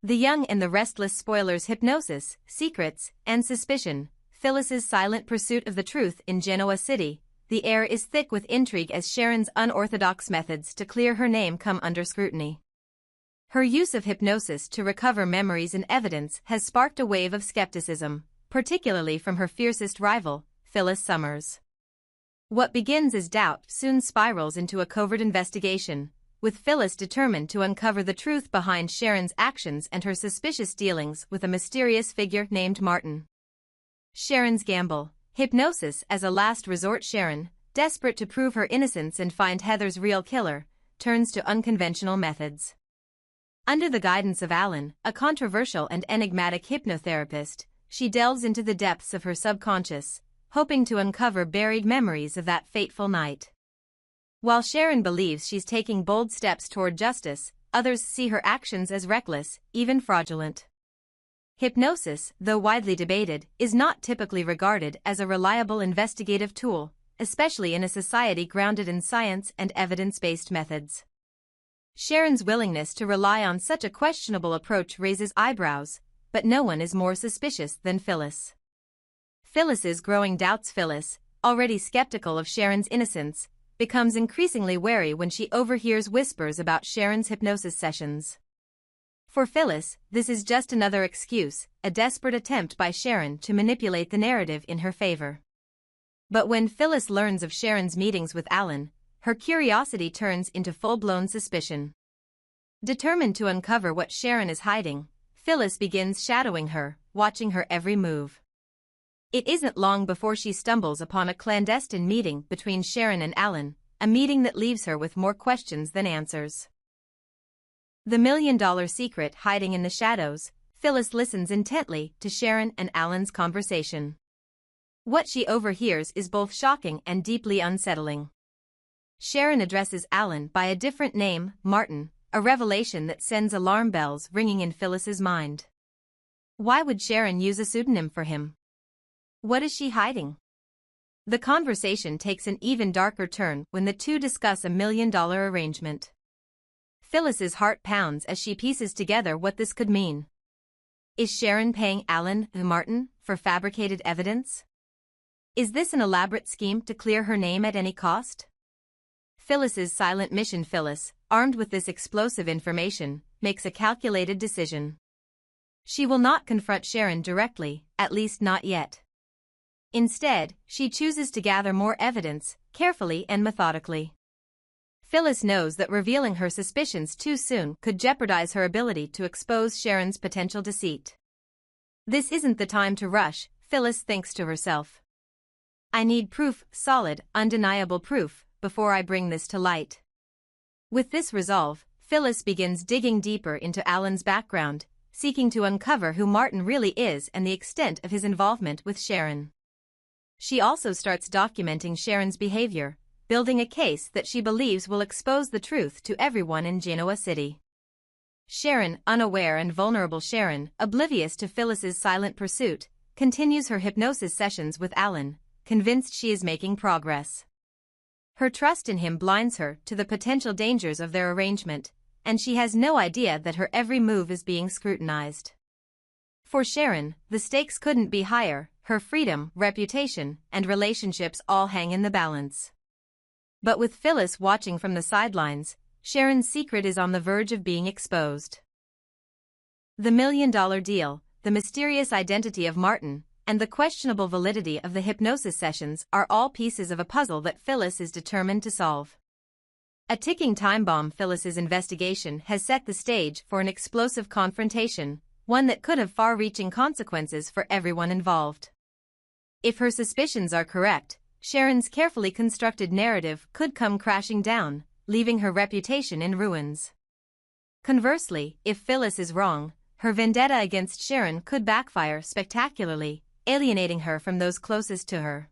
The Young and the Restless Spoilers Hypnosis, Secrets, and Suspicion, Phyllis's silent pursuit of the truth in Genoa City. The air is thick with intrigue as Sharon's unorthodox methods to clear her name come under scrutiny. Her use of hypnosis to recover memories and evidence has sparked a wave of skepticism, particularly from her fiercest rival, Phyllis Summers. What begins as doubt soon spirals into a covert investigation, with Phyllis determined to uncover the truth behind Sharon's actions and her suspicious dealings with a mysterious figure named Martin. Sharon's gamble. Hypnosis as a last resort. Sharon, desperate to prove her innocence and find Heather's real killer, turns to unconventional methods. Under the guidance of Alan, a controversial and enigmatic hypnotherapist, she delves into the depths of her subconscious, hoping to uncover buried memories of that fateful night. While Sharon believes she's taking bold steps toward justice, others see her actions as reckless, even fraudulent. Hypnosis, though widely debated, is not typically regarded as a reliable investigative tool, especially in a society grounded in science and evidence-based methods. Sharon's willingness to rely on such a questionable approach raises eyebrows, but no one is more suspicious than Phyllis. Phyllis's growing doubts. Phyllis, already skeptical of Sharon's innocence, becomes increasingly wary when she overhears whispers about Sharon's hypnosis sessions. For Phyllis, this is just another excuse, a desperate attempt by Sharon to manipulate the narrative in her favor. But when Phyllis learns of Sharon's meetings with Alan, her curiosity turns into full-blown suspicion. Determined to uncover what Sharon is hiding, Phyllis begins shadowing her, watching her every move. It isn't long before she stumbles upon a clandestine meeting between Sharon and Alan, a meeting that leaves her with more questions than answers. The million-dollar secret hiding in the shadows. Phyllis listens intently to Sharon and Alan's conversation. What she overhears is both shocking and deeply unsettling. Sharon addresses Alan by a different name, Martin, a revelation that sends alarm bells ringing in Phyllis's mind. Why would Sharon use a pseudonym for him? What is she hiding? The conversation takes an even darker turn when the two discuss a million-dollar arrangement. Phyllis's heart pounds as she pieces together what this could mean. Is Sharon paying Alan and Martin for fabricated evidence? Is this an elaborate scheme to clear her name at any cost? Phyllis's silent mission. Phyllis, armed with this explosive information, makes a calculated decision. She will not confront Sharon directly, at least not yet. Instead, she chooses to gather more evidence, carefully and methodically. Phyllis knows that revealing her suspicions too soon could jeopardize her ability to expose Sharon's potential deceit. This isn't the time to rush, Phyllis thinks to herself. I need proof, solid, undeniable proof, before I bring this to light. With this resolve, Phyllis begins digging deeper into Alan's background, seeking to uncover who Martin really is and the extent of his involvement with Sharon. She also starts documenting Sharon's behavior, building a case that she believes will expose the truth to everyone in Genoa City. Sharon, unaware and vulnerable. Sharon, oblivious to Phyllis's silent pursuit, continues her hypnosis sessions with Alan, convinced she is making progress. Her trust in him blinds her to the potential dangers of their arrangement, and she has no idea that her every move is being scrutinized. For Sharon, the stakes couldn't be higher. Her freedom, reputation, and relationships all hang in the balance. But with Phyllis watching from the sidelines, Sharon's secret is on the verge of being exposed. The million-dollar deal, the mysterious identity of Martin, and the questionable validity of the hypnosis sessions are all pieces of a puzzle that Phyllis is determined to solve. A ticking time bomb. Phyllis's investigation has set the stage for an explosive confrontation, one that could have far-reaching consequences for everyone involved. If her suspicions are correct, Sharon's carefully constructed narrative could come crashing down, leaving her reputation in ruins. Conversely, if Phyllis is wrong, her vendetta against Sharon could backfire spectacularly, alienating her from those closest to her.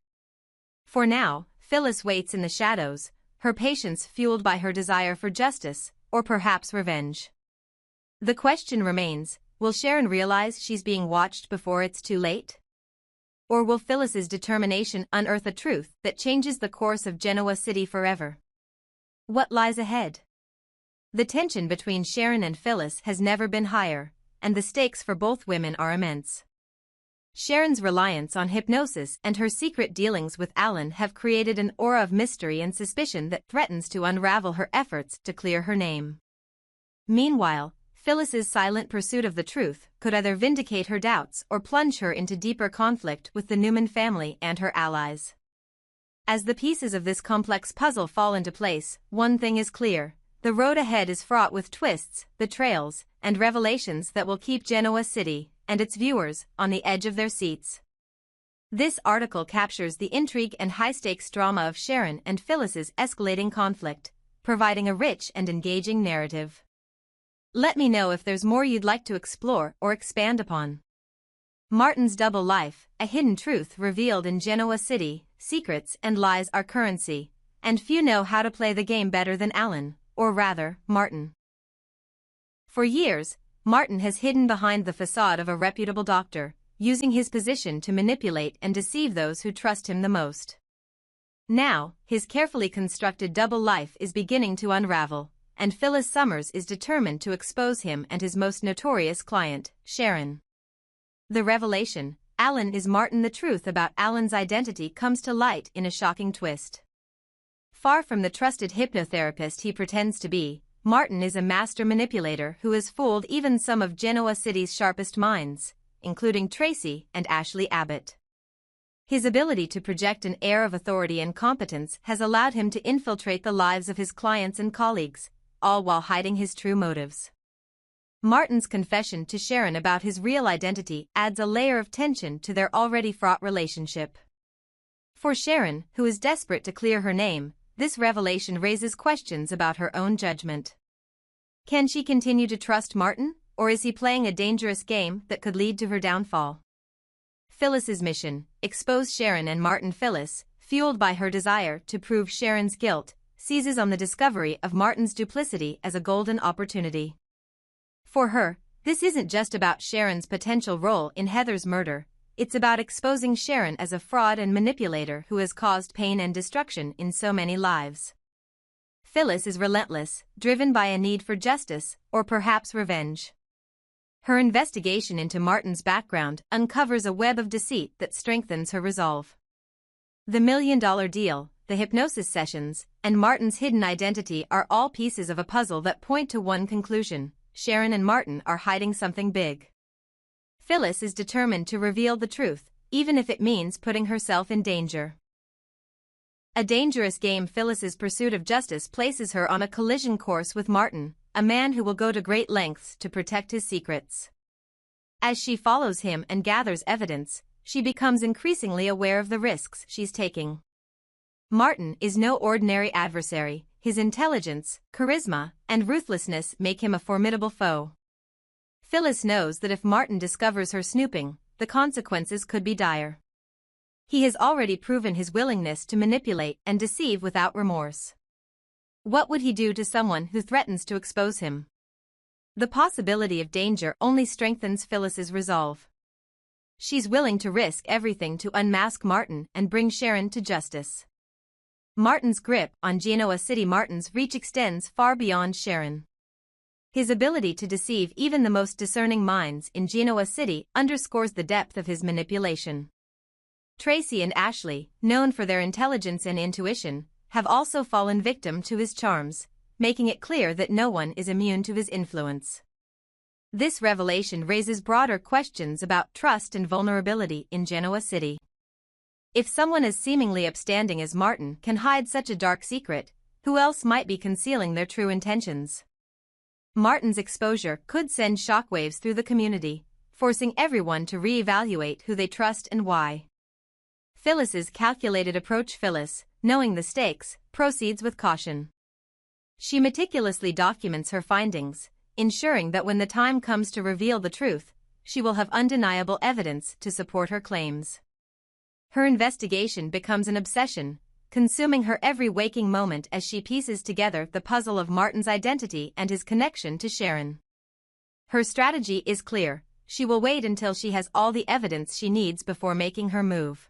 For now, Phyllis waits in the shadows, her patience fueled by her desire for justice, or perhaps revenge. The question remains, will Sharon realize she's being watched before it's too late? Or will Phyllis's determination unearth a truth that changes the course of Genoa City forever? What lies ahead? The tension between Sharon and Phyllis has never been higher, and the stakes for both women are immense. Sharon's reliance on hypnosis and her secret dealings with Alan have created an aura of mystery and suspicion that threatens to unravel her efforts to clear her name. Meanwhile, Phyllis's silent pursuit of the truth could either vindicate her doubts or plunge her into deeper conflict with the Newman family and her allies. As the pieces of this complex puzzle fall into place, one thing is clear: the road ahead is fraught with twists, betrayals, and revelations that will keep Genoa City and its viewers on the edge of their seats. This article captures the intrigue and high-stakes drama of Sharon and Phyllis's escalating conflict, providing a rich and engaging narrative. Let me know if there's more you'd like to explore or expand upon. Martin's double life, a hidden truth revealed in Genoa City. Secrets and lies are currency, and few know how to play the game better than Alan, or rather, Martin. For years, Martin has hidden behind the facade of a reputable doctor, using his position to manipulate and deceive those who trust him the most. Now, his carefully constructed double life is beginning to unravel, and Phyllis Summers is determined to expose him and his most notorious client, Sharon. The revelation, Alan is Martin. The truth about Alan's identity comes to light in a shocking twist. Far from the trusted hypnotherapist he pretends to be, Martin is a master manipulator who has fooled even some of Genoa City's sharpest minds, including Tracy and Ashley Abbott. His ability to project an air of authority and competence has allowed him to infiltrate the lives of his clients and colleagues, all while hiding his true motives. Martin's confession to Sharon about his real identity adds a layer of tension to their already fraught relationship. For Sharon, who is desperate to clear her name, this revelation raises questions about her own judgment. Can she continue to trust Martin, or is he playing a dangerous game that could lead to her downfall? Phyllis's mission, expose Sharon and Martin. Phyllis, fueled by her desire to prove Sharon's guilt, seizes on the discovery of Martin's duplicity as a golden opportunity. For her, this isn't just about Sharon's potential role in Heather's murder, it's about exposing Sharon as a fraud and manipulator who has caused pain and destruction in so many lives. Phyllis is relentless, driven by a need for justice, or perhaps revenge. Her investigation into Martin's background uncovers a web of deceit that strengthens her resolve. The million-dollar deal, the hypnosis sessions, and Martin's hidden identity are all pieces of a puzzle that point to one conclusion: Sharon and Martin are hiding something big. Phyllis is determined to reveal the truth, even if it means putting herself in danger. A dangerous game. Phyllis's pursuit of justice places her on a collision course with Martin, a man who will go to great lengths to protect his secrets. As she follows him and gathers evidence, she becomes increasingly aware of the risks she's taking. Martin is no ordinary adversary. His intelligence, charisma, and ruthlessness make him a formidable foe. Phyllis knows that if Martin discovers her snooping, the consequences could be dire. He has already proven his willingness to manipulate and deceive without remorse. What would he do to someone who threatens to expose him? The possibility of danger only strengthens Phyllis's resolve. She's willing to risk everything to unmask Martin and bring Sharon to justice. Martin's grip on Genoa City. Martin's reach extends far beyond Sharon. His ability to deceive even the most discerning minds in Genoa City underscores the depth of his manipulation. Tracy and Ashley, known for their intelligence and intuition, have also fallen victim to his charms, making it clear that no one is immune to his influence. This revelation raises broader questions about trust and vulnerability in Genoa City. If someone as seemingly upstanding as Martin can hide such a dark secret, who else might be concealing their true intentions? Martin's exposure could send shockwaves through the community, forcing everyone to reevaluate who they trust and why. Phyllis's calculated approach. Phyllis, knowing the stakes, proceeds with caution. She meticulously documents her findings, ensuring that when the time comes to reveal the truth, she will have undeniable evidence to support her claims. Her investigation becomes an obsession, consuming her every waking moment as she pieces together the puzzle of Martin's identity and his connection to Sharon. Her strategy is clear: she will wait until she has all the evidence she needs before making her move.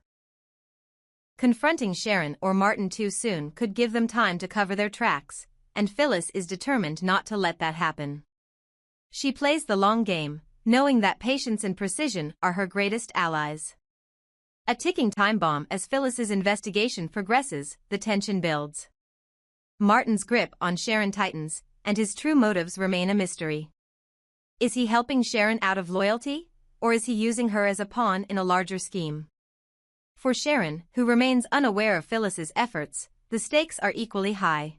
Confronting Sharon or Martin too soon could give them time to cover their tracks, and Phyllis is determined not to let that happen. She plays the long game, knowing that patience and precision are her greatest allies. A ticking time bomb. As Phyllis's investigation progresses, the tension builds. Martin's grip on Sharon tightens, and his true motives remain a mystery. Is he helping Sharon out of loyalty, or is he using her as a pawn in a larger scheme? For Sharon, who remains unaware of Phyllis's efforts, the stakes are equally high.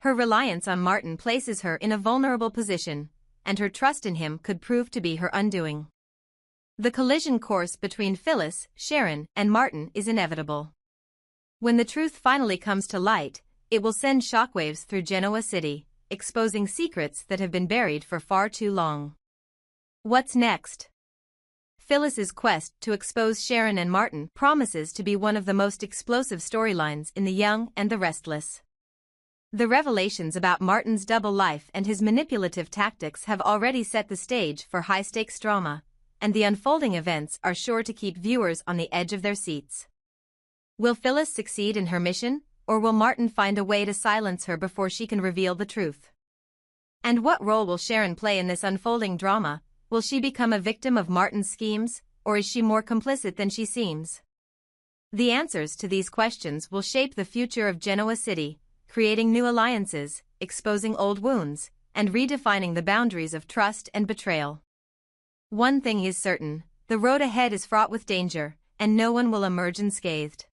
Her reliance on Martin places her in a vulnerable position, and her trust in him could prove to be her undoing. The collision course between Phyllis, Sharon, and Martin is inevitable. When the truth finally comes to light, it will send shockwaves through Genoa City, exposing secrets that have been buried for far too long. What's next? Phyllis's quest to expose Sharon and Martin promises to be one of the most explosive storylines in The Young and the Restless. The revelations about Martin's double life and his manipulative tactics have already set the stage for high-stakes drama, and the unfolding events are sure to keep viewers on the edge of their seats. Will Phyllis succeed in her mission, or will Martin find a way to silence her before she can reveal the truth? And what role will Sharon play in this unfolding drama? Will she become a victim of Martin's schemes, or is she more complicit than she seems? The answers to these questions will shape the future of Genoa City, creating new alliances, exposing old wounds, and redefining the boundaries of trust and betrayal. One thing is certain, the road ahead is fraught with danger, and no one will emerge unscathed.